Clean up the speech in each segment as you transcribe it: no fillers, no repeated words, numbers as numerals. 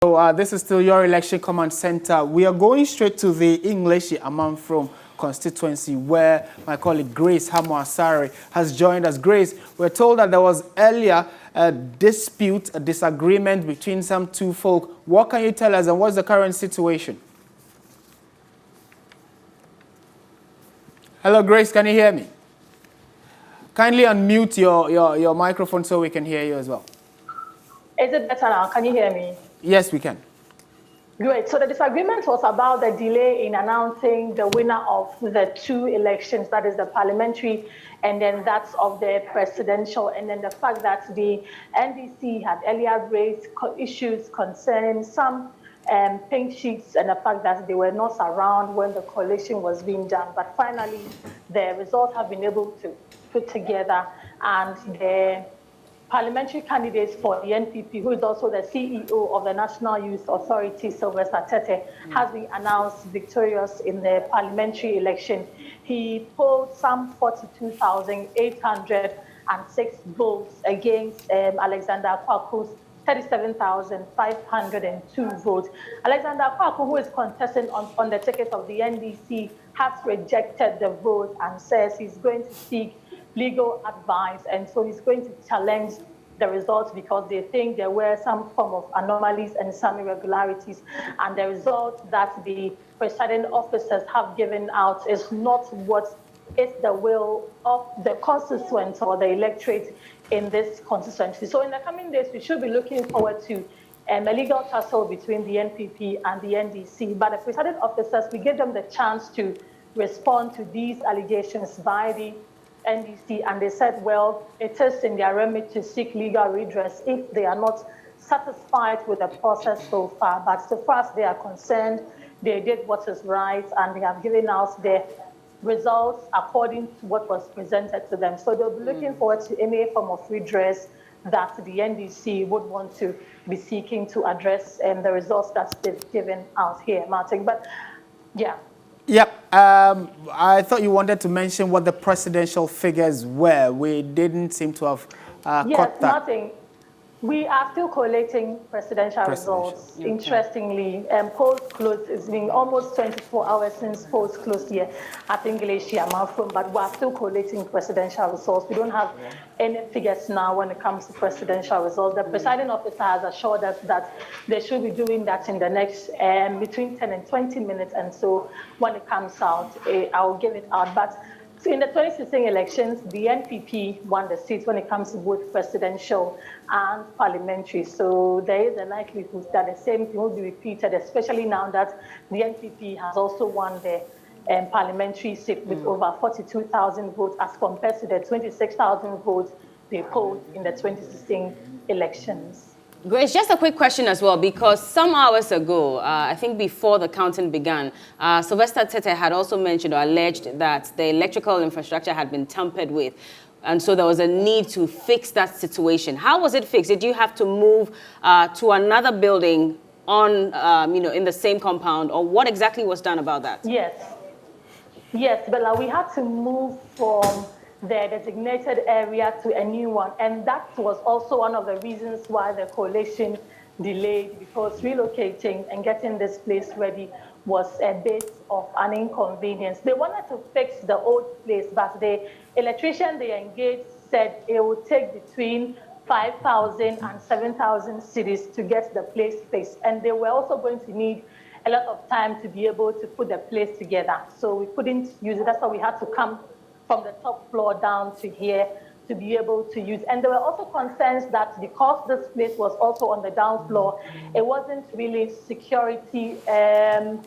So this is still your election command center. We are going straight to the Ngleshie Amanfrom constituency where my colleague Grace Hamoasari has joined us. Grace, we're told that there was earlier a dispute, a disagreement between some two folk. What can you tell us and what's the current situation? Hello, Grace, can you hear me? Kindly unmute your microphone so we can hear you as well. Is it better now? Can you hear me? Yes, we can. Great. So the disagreement was about the delay in announcing the winner of the two elections, that is the parliamentary and then that's of the presidential, and then the fact that the NDC had earlier raised issues concerning some pink sheets and the fact that they were not around when the coalition was being done. But finally, the results have been able to put together, and the parliamentary candidates for the NPP, who is also the CEO of the National Youth Authority, Sylvester Tete, has been announced victorious in the parliamentary election. He polled some 42,806 votes against Alexander Kwaku's 37,502 votes. Alexander Kwaku, who is contesting on the ticket of the NDC, has rejected the vote and says he's going to seek legal advice, and so he's going to challenge the results because they think there were some form of anomalies and some irregularities, and the result that the presiding officers have given out is not what is the will of the constituents or the electorate in this constituency. So in the coming days, we should be looking forward to a legal tussle between the NPP and the NDC, but the presiding officers, we give them the chance to respond to these allegations by the NDC, and they said, well, it is in their remit to seek legal redress if they are not satisfied with the process so far. But so far as they are concerned, they did what is right, and they have given out the results according to what was presented to them. So they'll be looking forward to any form of redress that the NDC would want to be seeking to address the results that they've given out here, Martin. But yeah. Yep. I thought you wanted to mention what the presidential figures were. We didn't seem to have caught that. Yes, Martin. We are still collating presidential results. Okay. Interestingly, polls closed. It's been almost 24 hours since polls closed here at Ngleshie Amanfrom, but we are still collating presidential results. We don't have any figures now when it comes to presidential results. The presiding officer has assured us that they should be doing that in the next between 10 and 20 minutes, and so when it comes out, I'll give it out. But in the 2016 elections, the NPP won the seats when it comes to both presidential and parliamentary. So there is a likelihood that the same thing will be repeated, especially now that the NPP has also won the parliamentary seat with over 42,000 votes as compared to the 26,000 votes they polled in the 2016 elections. Grace, just a quick question as well, because some hours ago, I think before the counting began, Sylvester Tete had also mentioned or alleged that the electrical infrastructure had been tampered with. And so there was a need to fix that situation. How was it fixed? Did you have to move to another building on, in the same compound, or what exactly was done about that? Yes, Bella, we had to move from the designated area to a new one. And that was also one of the reasons why the coalition delayed, because relocating and getting this place ready was a bit of an inconvenience. They wanted to fix the old place, but the electrician they engaged said it would take between 5,000 and 7,000 cedis to get the place fixed. And they were also going to need a lot of time to be able to put the place together. So we couldn't use it. That's why we had to come from the top floor down to here to be able to use. And there were also concerns that because this place was also on the down floor, it wasn't really security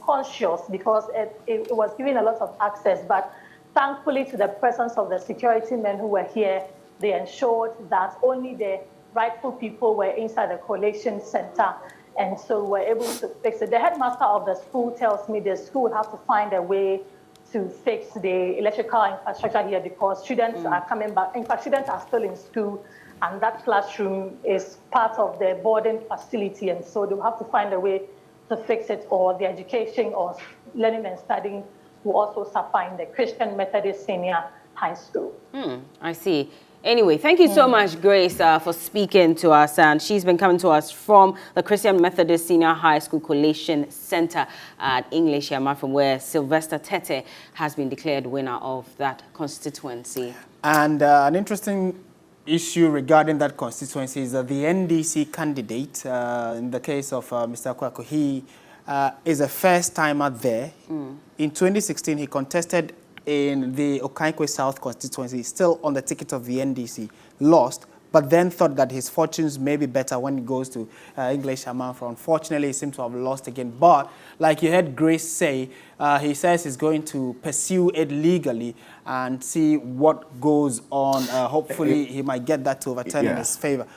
conscious because it was giving a lot of access. But thankfully, to the presence of the security men who were here, they ensured that only the rightful people were inside the collation center. And so we're able to fix it. The headmaster of the school tells me the school will have to find a way to fix the electrical infrastructure here because students are coming back. In fact, students are still in school, and that classroom is part of the boarding facility, and so they'll have to find a way to fix it, or the education or learning and studying will also suffer in the Christian Methodist Senior High School. I see. Anyway, thank you so much, Grace, for speaking to us. And she's been coming to us from the Christian Methodist Senior High School Collation Center at Ngleshie Amanfrom, where Sylvester Tete has been declared winner of that constituency. And an interesting issue regarding that constituency is that the NDC candidate, in the case of Mr. Kwaku, he is a first-timer there. In 2016, he contested in the Okaikwe South constituency, still on the ticket of the NDC, lost, but then thought that his fortunes may be better when he goes to Ngleshie Amanfrom. Unfortunately, he seems to have lost again. But like you heard Grace say, he says he's going to pursue it legally and see what goes on. Hopefully, he might get that to overturn in his favor.